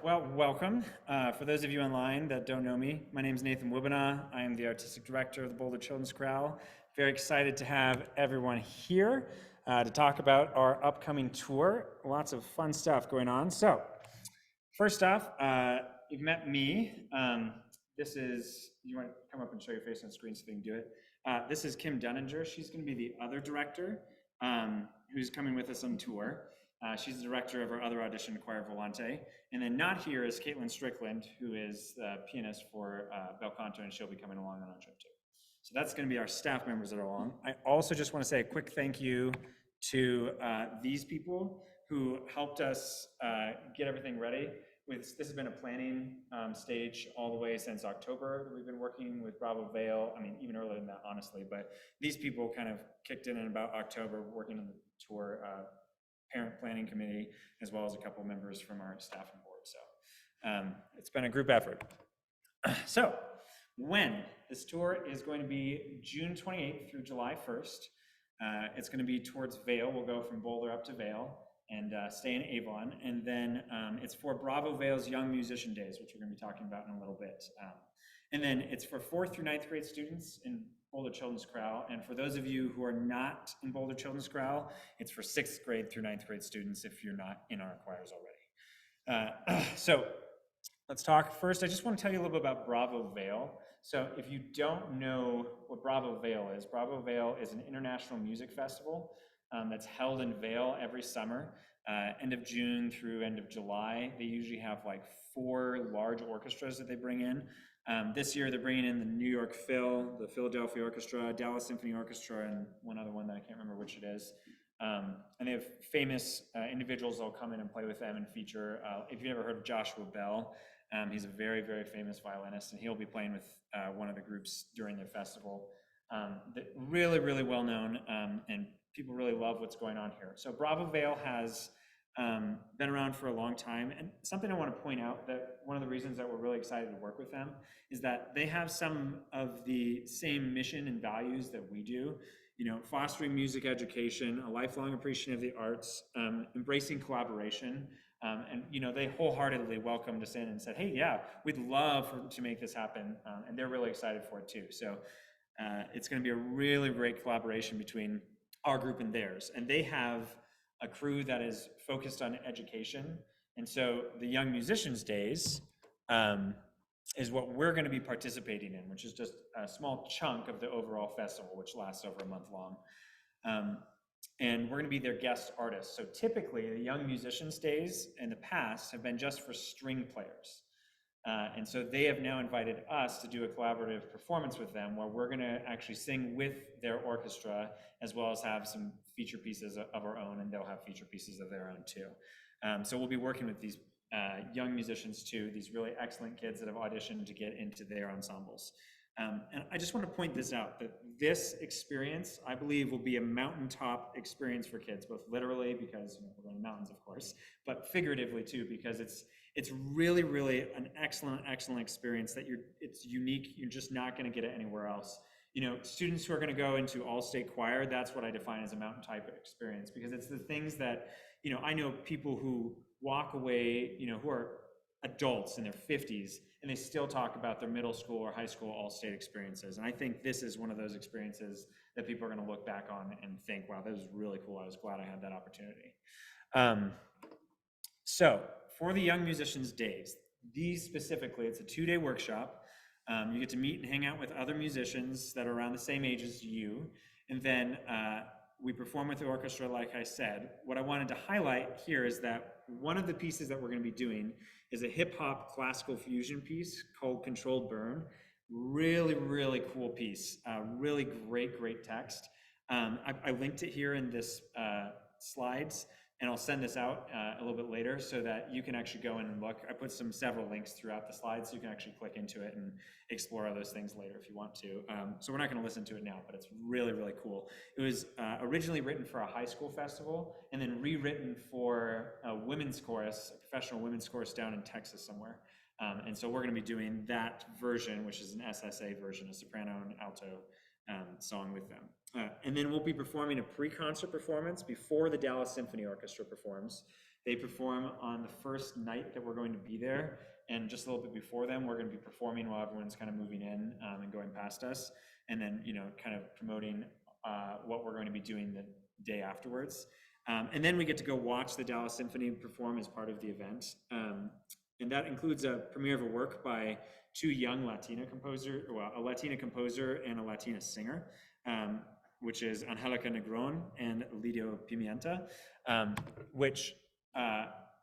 Well, welcome. For those of you online that don't know me, my name is Nathan Wibina. I am the Artistic Director of the Boulder Children's Chorale. Very excited to have everyone here to talk about our upcoming tour. Lots of fun stuff going on. So, first off, you've met me. You want to come up and show your face on the screen so they can do it. This is Kim Dunninger. She's going to be the other director who's coming with us on tour. She's the director of our other audition, Choir Volante. And then not here is Caitlin Strickland, who is the pianist for Bel Canto, and she'll be coming along on our trip too. So that's going to be our staff members that are along. I also just want to say a quick thank you to these people who helped us get everything ready. This has been a planning stage all the way since October that we've been working with Bravo Vail. I mean, even earlier than that, honestly. But these people kind of kicked in about October, working on the tour parent planning committee, as well as a couple members from our staff and board. So it's been a group effort. So when this tour is going to be June 28th through July 1st. It's going to be towards Vail. We'll go from Boulder up to Vail and stay in Avon. And then it's for Bravo Vail's Young Musician Days, which we're going to be talking about in a little bit. And then it's for 4th through 9th grade students in Boulder Children's Chorale. And for those of you who are not in Boulder Children's Chorale, it's for 6th grade through 9th grade students if you're not in our choirs already. So let's talk. First, I just want to tell you a little bit about Bravo Vail. So if you don't know what Bravo Vail is an international music festival that's held in Vail every summer, end of June through end of July. They usually have like 4 large orchestras that they bring in. This year they're bringing in the New York Phil, the Philadelphia Orchestra, Dallas Symphony Orchestra, and one other one that I can't remember which it is. And they have famous individuals that'll come in and play with them and feature. If you've ever heard of Joshua Bell, he's a very, very famous violinist, and he'll be playing with one of the groups during their festival. Really, really well known, and people really love what's going on here. So Bravo Vail has been around for a long time, and something I want to point out that one of the reasons that we're really excited to work with them is that they have some of the same mission and values that we do. You know, fostering music education, a lifelong appreciation of the arts, embracing collaboration, and you know, they wholeheartedly welcomed us in and said, "Hey, yeah, we'd love to make this happen," and they're really excited for it too. So it's going to be a really great collaboration between our group and theirs, and they have a crew that is focused on education, and so the Young Musicians Days is what we're going to be participating in, which is just a small chunk of the overall festival, which lasts over a month long. And we're going to be their guest artists. So typically, the Young Musicians Days in the past have been just for string players. And so they have now invited us to do a collaborative performance with them where we're going to actually sing with their orchestra, as well as have some feature pieces of our own, and they'll have feature pieces of their own too. So we'll be working with these young musicians too, these really excellent kids that have auditioned to get into their ensembles. And I just want to point this out, that this experience, I believe, will be a mountaintop experience for kids, both literally, because we're going to mountains, of course, but figuratively too, because it's really, really an excellent experience that it's unique. You're just not going to get it anywhere else. You know, students who are going to go into all-state choir, that's what I define as a mountaintop experience, because it's the things that, you know, I know people who walk away, you know, who are adults in their 50s, and they still talk about their middle school or high school all-state experiences. And I think this is one of those experiences that people are going to look back on and think, wow, that was really cool. I was glad I had that opportunity. So for the Young Musicians Days, these specifically, it's a 2-day workshop. You get to meet and hang out with other musicians that are around the same age as you. And then we perform with the orchestra, like I said. What I wanted to highlight here is that one of the pieces that we're going to be doing is a hip-hop classical fusion piece called Controlled Burn. Really, really cool piece. Really great text. I linked it here in this slides, and I'll send this out a little bit later so that you can actually go in and look. I put several links throughout the slides so you can actually click into it and explore all those things later if you want to. So we're not going to listen to it now, but it's really, really cool. It was originally written for a high school festival and then rewritten for a women's chorus, a professional women's chorus down in Texas somewhere. And so we're going to be doing that version, which is an SSA version, a soprano and alto song with them. And then we'll be performing a pre-concert performance before the Dallas Symphony Orchestra performs. They perform on the first night that we're going to be there, and just a little bit before them, we're going to be performing while everyone's kind of moving in and going past us, and then kind of promoting what we're going to be doing the day afterwards. And then we get to go watch the Dallas Symphony perform as part of the event. And that includes a premiere of a work by two young Latina composers, well, a Latina composer and a Latina singer, which is Angelica Negron and Lidio Pimienta, which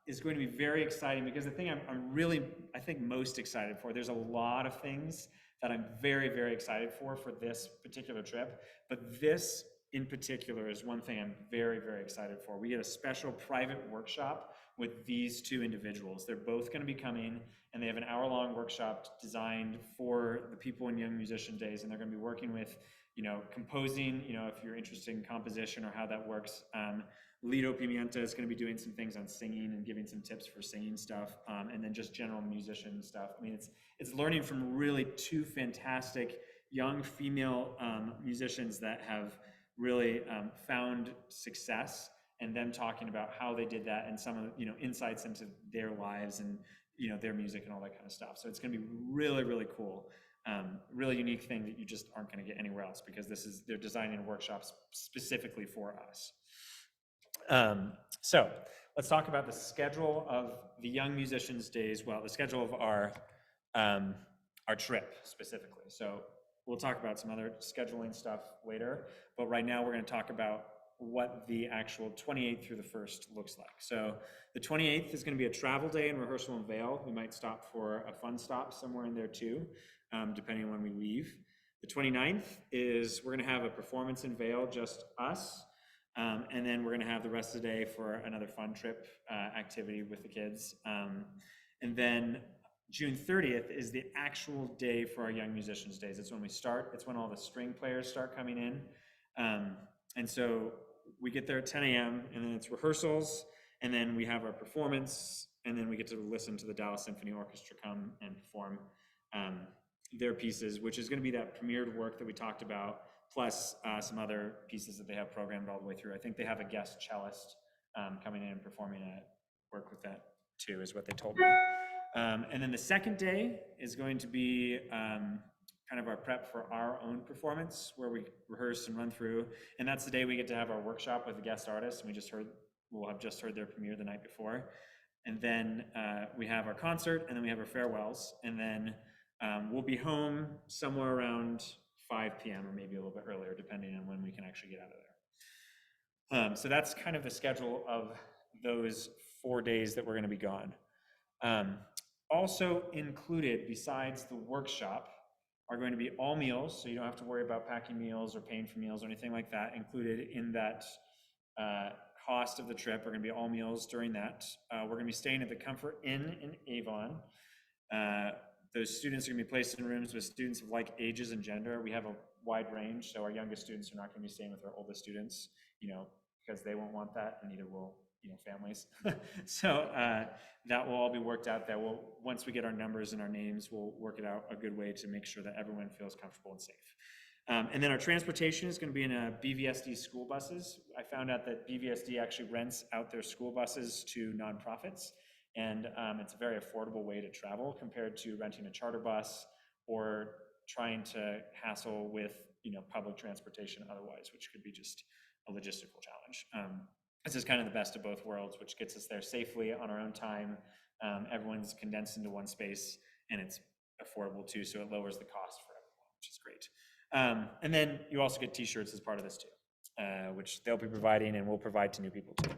is going to be very exciting, because the thing I'm really, I think, most excited for, there's a lot of things that I'm very, very excited for this particular trip, but this in particular is one thing I'm very, very excited for. We get a special private workshop with these two individuals. They're both going to be coming, and they have an hour-long workshop designed for the people in Young Musician Days, and they're going to be working with, composing, if you're interested in composition or how that works. Lido Pimienta is going to be doing some things on singing and giving some tips for singing stuff, and then just general musician stuff. I mean, it's learning from really two fantastic young female musicians that have really found success, and them talking about how they did that and some of insights into their lives and their music and all that kind of stuff. So it's going to be really, really cool. Really unique thing that you just aren't going to get anywhere else, because they're designing workshops specifically for us. So let's talk about the schedule of the Young Musicians Days. Well, the schedule of our trip specifically. So we'll talk about some other scheduling stuff later, but right now we're going to talk about what the actual 28th through the 1st looks like. So the 28th is going to be a travel day and rehearsal in Vail. We might stop for a fun stop somewhere in there too, depending on when we leave. The 29th is we're going to have a performance in Vail, just us. And then we're going to have the rest of the day for another fun trip activity with the kids. And then June 30th is the actual day for our Young Musicians Days. It's when we start. It's when all the string players start coming in. And so we get there at 10 a.m. and then it's rehearsals, and then we have our performance, and then we get to listen to the Dallas Symphony Orchestra come and perform their pieces, which is going to be that premiered work that we talked about, plus some other pieces that they have programmed all the way through. I think they have a guest cellist coming in and performing a work with that too, is what they told me. And then the second day is going to be kind of our prep for our own performance, where we rehearse and run through. And that's the day we get to have our workshop with the guest artists. And we'll have just heard their premiere the night before. And then we have our concert, and then we have our farewells. And then we'll be home somewhere around 5 p.m. or maybe a little bit earlier, depending on when we can actually get out of there. So that's kind of the schedule of those 4 days that we're going to be gone. Also included, besides the workshop, are going to be all meals, so you don't have to worry about packing meals or paying for meals or anything like that. Included in that cost of the trip are going to be all meals during that. We're going to be staying at the Comfort Inn in Avon. Those students are going to be placed in rooms with students of like ages and gender. We have a wide range, so our youngest students are not going to be staying with our oldest students, because they won't want that, and neither will families. So that will all be worked out. That will, once we get our numbers and our names, we'll work it out a good way to make sure that everyone feels comfortable and safe. And then our transportation is going to be in BVSD school buses. I found out that BVSD actually rents out their school buses to nonprofits, and it's a very affordable way to travel compared to renting a charter bus or trying to hassle with public transportation otherwise, which could be just a logistical challenge. This is kind of the best of both worlds, which gets us there safely on our own time. Everyone's condensed into one space, and it's affordable too, so it lowers the cost for everyone, which is great. And then you also get t-shirts as part of this too, which they'll be providing, and we'll provide to new people too.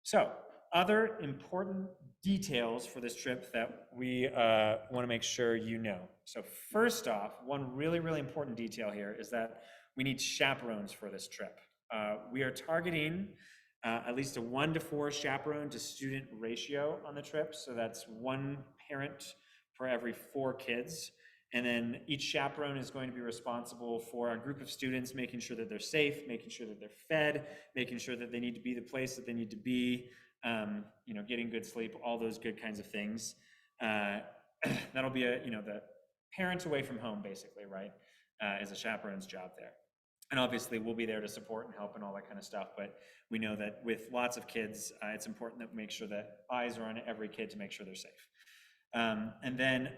So other important details for this trip that we want to make sure you know. So first off, one really, really important detail here is that we need chaperones for this trip. We are targeting at least a 1-to-4 chaperone to student ratio on the trip. So that's 1 parent for every 4 kids. And then each chaperone is going to be responsible for a group of students, making sure that they're safe, making sure that they're fed, making sure that they need to be the place that they need to be, getting good sleep, all those good kinds of things. That'll be the parent away from home, basically, right, is a chaperone's job there. And obviously, we'll be there to support and help and all that kind of stuff. But we know that with lots of kids, it's important that we make sure that eyes are on every kid to make sure they're safe. And then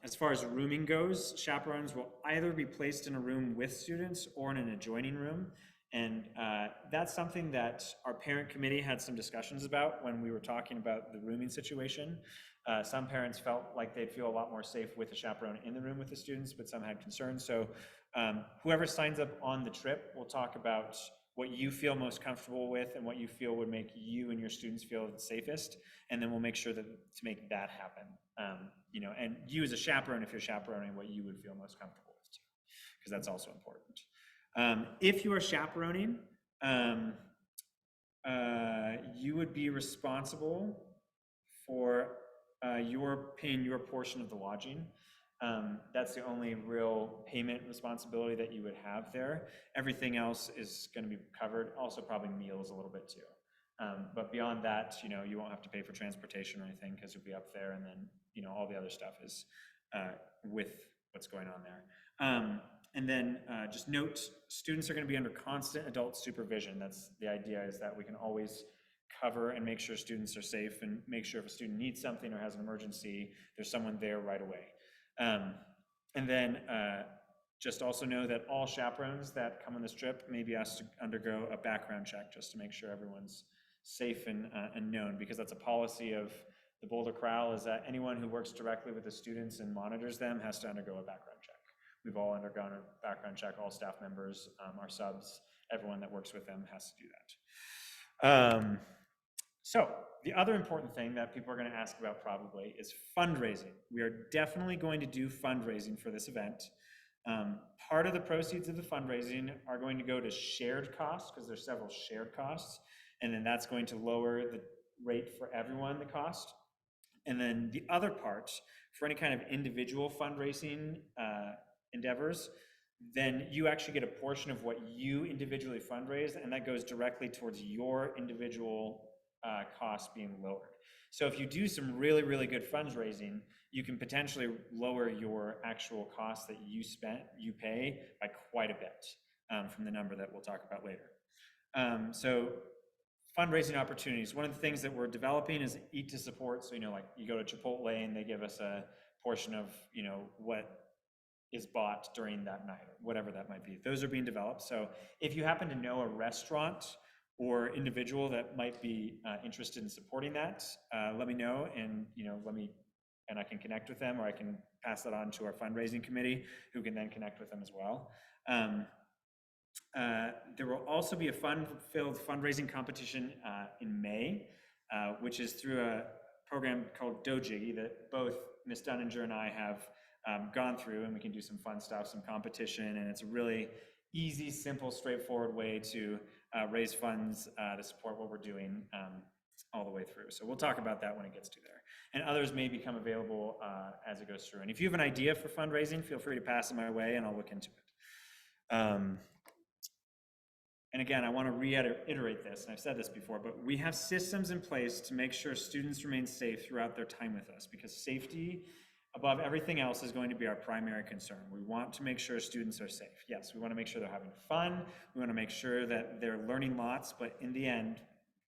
as far as rooming goes, chaperones will either be placed in a room with students or in an adjoining room. And that's something that our parent committee had some discussions about when we were talking about the rooming situation. Some parents felt like they'd feel a lot more safe with a chaperone in the room with the students, but some had concerns. So whoever signs up on the trip will talk about what you feel most comfortable with and what you feel would make you and your students feel the safest, and then we'll make sure that to make that happen. And you as a chaperone, if you're chaperoning, what you would feel most comfortable with too, because that's also important. If you are chaperoning, you would be responsible for paying your portion of the lodging. That's the only real payment responsibility that you would have there. Everything else is going to be covered, also probably meals a little bit too. But beyond that, you won't have to pay for transportation or anything because you'll be up there, and then all the other stuff is with what's going on there. And then just note, students are going to be under constant adult supervision. That's the idea, is that we can always cover and make sure students are safe and make sure if a student needs something or has an emergency, there's someone there right away. And then just also know that all chaperones that come on this trip may be asked to undergo a background check just to make sure everyone's safe and known, because that's a policy of the Boulder Corral, is that anyone who works directly with the students and monitors them has to undergo a background check. We've all undergone a background check, all staff members, our subs, everyone that works with them has to do that. So the other important thing that people are going to ask about probably is fundraising. We are definitely going to do fundraising for this event. Part of the proceeds of the fundraising are going to go to shared costs, because there's several shared costs, and then that's going to lower the rate for everyone, the cost. And then the other part, for any kind of individual fundraising endeavors, then you actually get a portion of what you individually fundraise, and that goes directly towards your individual costs being lowered. So if you do some really, really good fundraising, you can potentially lower your actual costs that you pay by quite a bit from the number that we'll talk about later. So fundraising opportunities. One of the things that we're developing is Eat to Support. So, like you go to Chipotle and they give us a portion of, what is bought during that night, or whatever that might be. Those are being developed. So if you happen to know a restaurant or individual that might be interested in supporting that, let me know, and and I can connect with them, or I can pass that on to our fundraising committee, who can then connect with them as well. There will also be a fun-filled fundraising competition in May, which is through a program called Dojiggy that both Ms. Dunninger and I have gone through, and we can do some fun stuff, some competition, and it's a really easy, simple, straightforward way to raise funds to support what we're doing all the way through. So we'll talk about that when it gets to there. And others may become available as it goes through. And if you have an idea for fundraising, feel free to pass it my way and I'll look into it. And again, I want to reiterate this, and I've said this before, but we have systems in place to make sure students remain safe throughout their time with us, because safety above everything else is going to be our primary concern. We want to make sure students are safe. Yes, we want to make sure they're having fun. We want to make sure that they're learning lots, but in the end,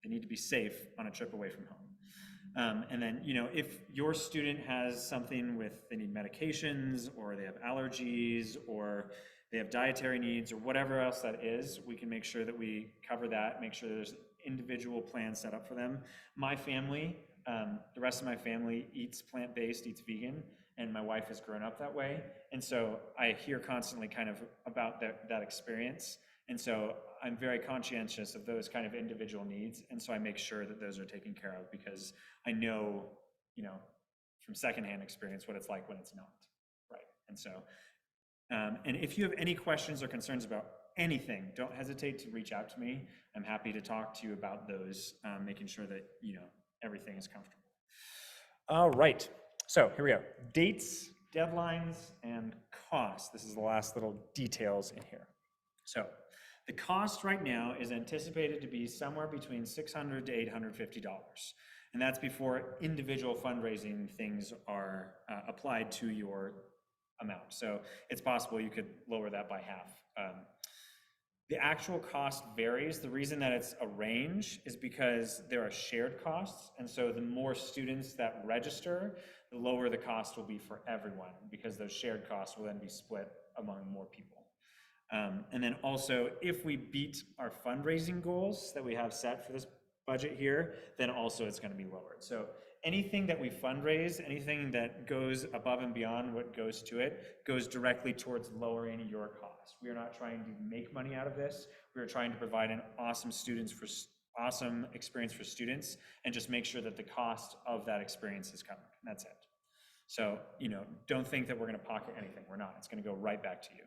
they need to be safe on a trip away from home. And then, if your student has something they need medications, or they have allergies, or they have dietary needs, or whatever else that is, we can make sure that we cover that, make sure there's individual plans set up for them. My family, the rest of my family eats plant-based, eats vegan, and my wife has grown up that way. And so I hear constantly kind of about that experience. And so I'm very conscientious of those kind of individual needs. And so I make sure that those are taken care of, because I know, from secondhand experience what it's like when it's not, right? And so, and if you have any questions or concerns about anything, don't hesitate to reach out to me. I'm happy to talk to you about those, making sure that, everything is comfortable. All right, so here we go. Dates, deadlines, and costs. This is the last little details in here. So the cost right now is anticipated to be somewhere between $600 to $850. And that's before individual fundraising things are applied to your amount. So it's possible you could lower that by half. The actual cost varies. The reason that it's a range is because there are shared costs. And so the more students that register, the lower the cost will be for everyone, because those shared costs will then be split among more people. And then also, if we beat our fundraising goals that we have set for this budget here, then also it's going to be lowered. So anything that we fundraise, anything that goes above and beyond what goes to it, goes directly towards lowering your cost. We are not trying to make money out of this. We are trying to provide an awesome experience for students, and just make sure that the cost of that experience is covered. And that's it. So, don't think that we're going to pocket anything. We're not. It's going to go right back to you.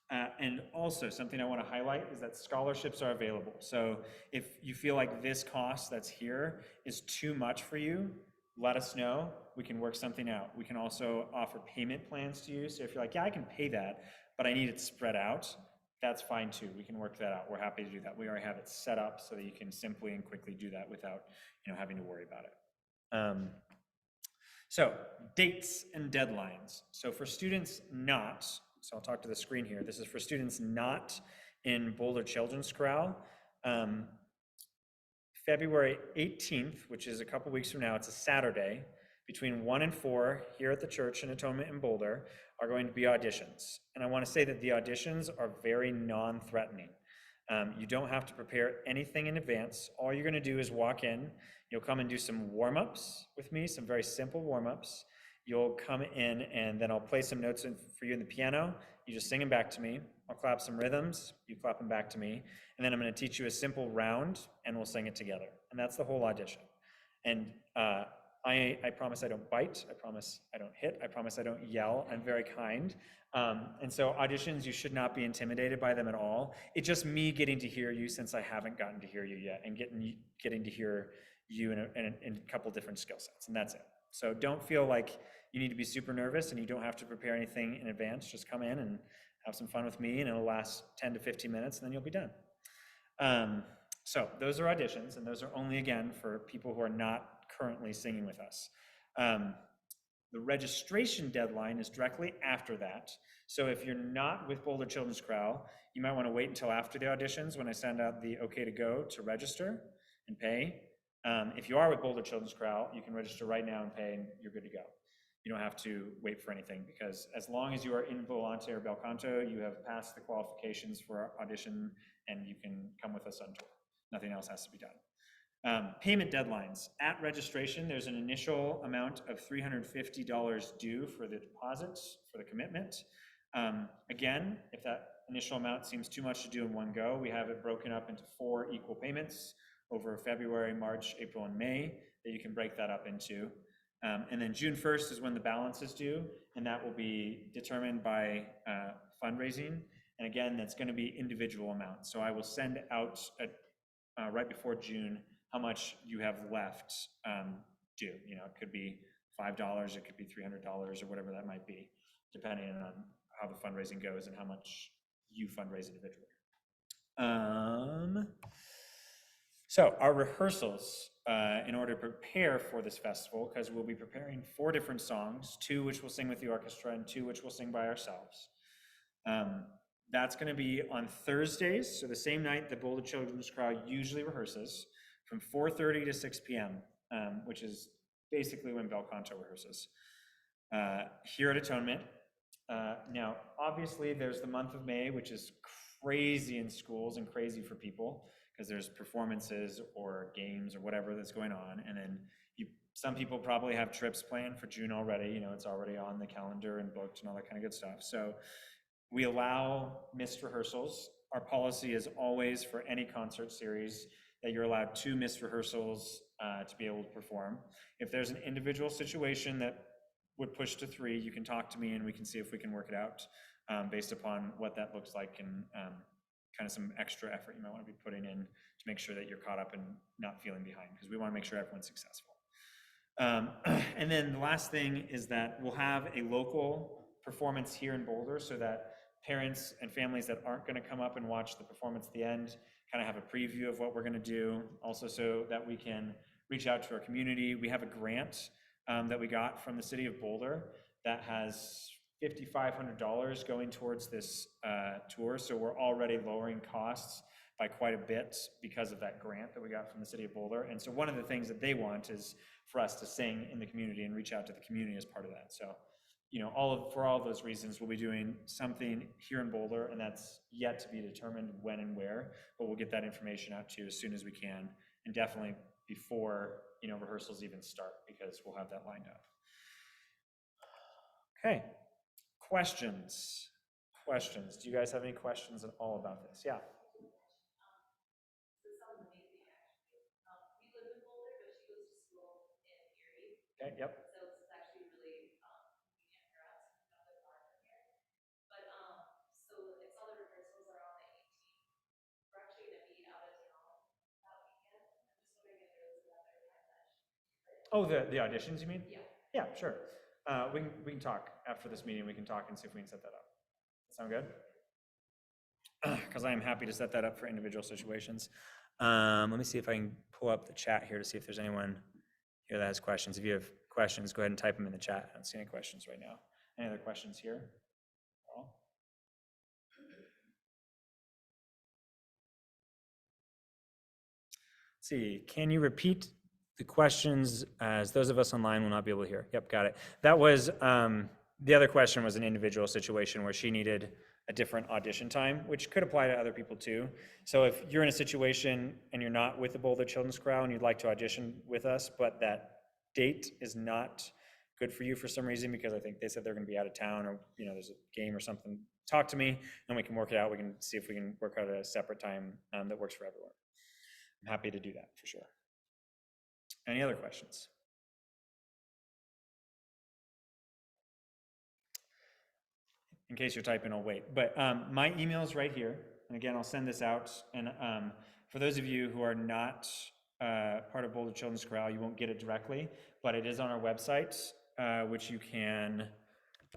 And also, something I want to highlight is that scholarships are available. So if you feel like this cost that's here is too much for you, let us know. We can work something out. We can also offer payment plans to you. So if you're like, yeah, I can pay that, but I need it spread out, that's fine too. We can work that out. We're happy to do that. We already have it set up so that you can simply and quickly do that without having to worry about it. So dates and deadlines. So for students not, so I'll talk to the screen here. This is for students not in Boulder Children's Chorale. February 18th, which is a couple weeks from now, it's a Saturday, between 1 and 4 here at the church in Atonement in Boulder are going to be auditions. And I want to say that the auditions are very non-threatening. You don't have to prepare anything in advance. All you're going to do is walk in. You'll come and do some warm-ups with me, some very simple warm-ups. You'll come in, and then I'll play some notes for you in the piano. You just sing them back to me. I'll clap some rhythms. You clap them back to me. And then I'm going to teach you a simple round, and we'll sing it together. And that's the whole audition. And I promise I don't bite. I promise I don't hit. I promise I don't yell. I'm very kind. And so auditions, you should not be intimidated by them at all. It's just me getting to hear you, since I haven't gotten to hear you yet, and getting to hear you in a couple different skill sets, and that's it. So don't feel like you need to be super nervous, and you don't have to prepare anything in advance. Just come in and have some fun with me, and it'll last 10 to 15 minutes, and then you'll be done. So those are auditions, and those are only, again, for people who are not currently singing with us. The registration deadline is directly after that. So if you're not with Boulder Children's Chorale, you might want to wait until after the auditions, when I send out the okay to go to register and pay. If you are with Boulder Children's Chorale, you can register right now and pay, and you're good to go. You don't have to wait for anything, because as long as you are in Volante or Bel Canto, you have passed the qualifications for audition, and you can come with us on tour. Nothing else has to be done. Payment deadlines. At registration, there's an initial amount of $350 due for the deposits, for the commitment. Again, if that initial amount seems too much to do in one go, we have it broken up into 4 equal payments over February, March, April, and May that you can break that up into. And then June 1st is when the balance is due, and that will be determined by fundraising. And again, that's going to be individual amounts. So I will send out right before June how much you have left due. It could be $5, it could be $300, or whatever that might be, depending on how the fundraising goes and how much you fundraise individually. So our rehearsals, in order to prepare for this festival, because we'll be preparing 4 different songs, 2 which we'll sing with the orchestra and 2 which we'll sing by ourselves. That's going to be on Thursdays, so the same night that Boulder Children's Chorale usually rehearses, from 4:30 to 6 p.m., which is basically when Bel Canto rehearses, here at Atonement. Now, obviously, there's the month of May, which is crazy in schools and crazy for people, because there's performances or games or whatever that's going on. And then some people probably have trips planned for June already. It's already on the calendar and booked and all that kind of good stuff. So we allow missed rehearsals. Our policy is always, for any concert series, that you're allowed 2 missed rehearsals to be able to perform. If there's an individual situation that would push to 3, you can talk to me and we can see if we can work it out based upon what that looks like, and kind of some extra effort you might want to be putting in to make sure that you're caught up and not feeling behind, because we want to make sure everyone's successful. And then the last thing is that we'll have a local performance here in Boulder, so that parents and families that aren't going to come up and watch the performance at the end kind of have a preview of what we're going to do. Also, so that we can reach out to our community. We have a grant that we got from the city of Boulder that has $5,500 going towards this tour. So we're already lowering costs by quite a bit because of that grant that we got from the city of Boulder. And so one of the things that they want is for us to sing in the community and reach out to the community as part of that. So, you know, for all of those reasons, we'll be doing something here in Boulder, and that's yet to be determined when and where, but we'll get that information out to you as soon as we can, and definitely before, you know, rehearsals even start, because we'll have that lined up. Okay, questions? Questions? Do you guys have any questions at all about this? Yeah. Okay, yep. So it's actually really convenient for us. Another far from here. But so I saw the rehearsals are on the 18th. We're actually going to be out of town that weekend. I'm just wondering if there was another time that. Oh, the auditions, you mean? Yeah. Yeah, sure. We can talk after this meeting. We can talk and see if we can set that up. Sound good? Because I am happy to set that up for individual situations. Let me see if I can pull up the chat here to see if there's anyone here that has questions. If you have questions, go ahead and type them in the chat. I don't see any questions right now. Any other questions here? Let's see, can you repeat the questions as those of us online will not be able to hear? Yep, got it. That was, the other question was an individual situation where she needed a different audition time, which could apply to other people too. So if you're in a situation and you're not with the Boulder Children's Chorale and you'd like to audition with us, but that date is not good for you for some reason, because I think they said they're going to be out of town, or, you know, there's a game or something, talk to me and we can work it out. We can see if we can work out a separate time that works for everyone. I'm happy to do that for sure. Any other questions? In case you're typing, I'll wait. But my email is right here. And again, I'll send this out. And for those of you who are not part of Boulder Children's Chorale, you won't get it directly, but it is on our website, which you can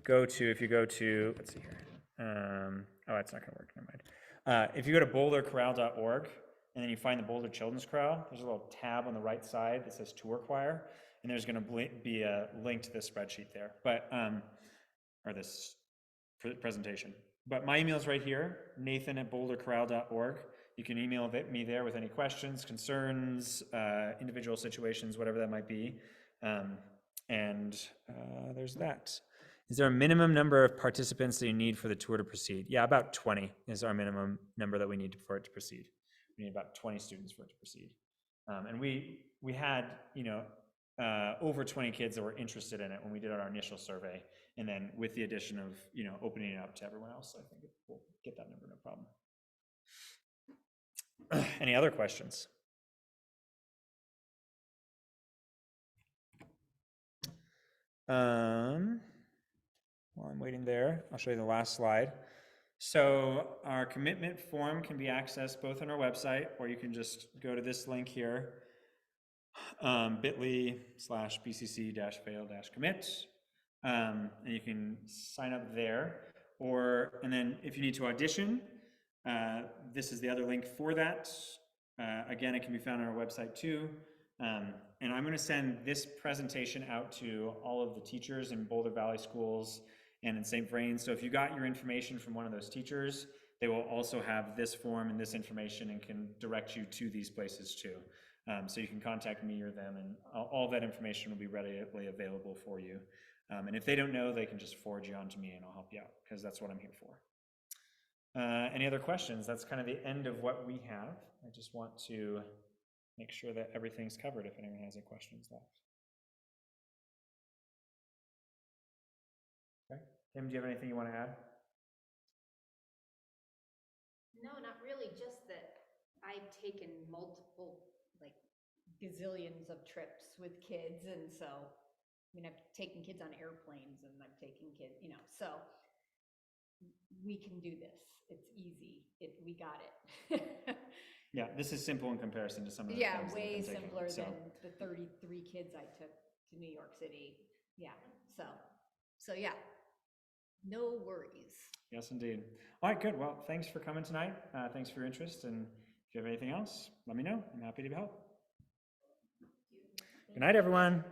go to if you go to, let's see here. Oh, it's not going to work. Never mind. If you go to boulderchorale.org and then you find the Boulder Children's Chorale, there's a little tab on the right side that says Tour Choir, and there's going to be a link to this spreadsheet there, but or this presentation. But my email is right here, nathan@boulderchorale.org. You can email me there with any questions, concerns, individual situations, whatever that might be. There's that. Is there a minimum number of participants that you need for the tour to proceed? Yeah, about 20 is our minimum number that we need for it to proceed. We need about 20 students for it to proceed. And we had, you know, over 20 kids that were interested in it when we did our initial survey. And then with the addition of, you know, opening it up to everyone else, I think we'll get that number, no problem. Any other questions? While I'm waiting there, I'll show you the last slide. So our commitment form can be accessed both on our website, or you can just go to this link here, bit.ly/bcc-vail-commit. And you can sign up there. And then if you need to audition, this is the other link for that. Again, it can be found on our website too. And I'm going to send this presentation out to all of the teachers in Boulder Valley schools and in St. Vrain. So if you got your information from one of those teachers, they will also have this form and this information and can direct you to these places too. So you can contact me or them, and all that information will be readily available for you. And if they don't know, they can just forward you on to me and I'll help you out, because that's what I'm here for. Any other questions? That's kind of the end of what we have. I just want to make sure that everything's covered if anyone has any questions left. Okay. Kim, do you have anything you want to add? No, not really. Just that I've taken multiple, like, gazillions of trips with kids. And so, I mean, I've taken kids on airplanes and I've taken kids, you know, so we can do this. It's easy. We got it. Yeah, this is simple in comparison to some of the Yeah, things way that have been simpler taken, than the 33 kids I took to New York City. Yeah, so yeah, no worries. Yes, indeed. All right, good. Well, thanks for coming tonight. Thanks for your interest. And if you have anything else, let me know. I'm happy to help. Good night, everyone.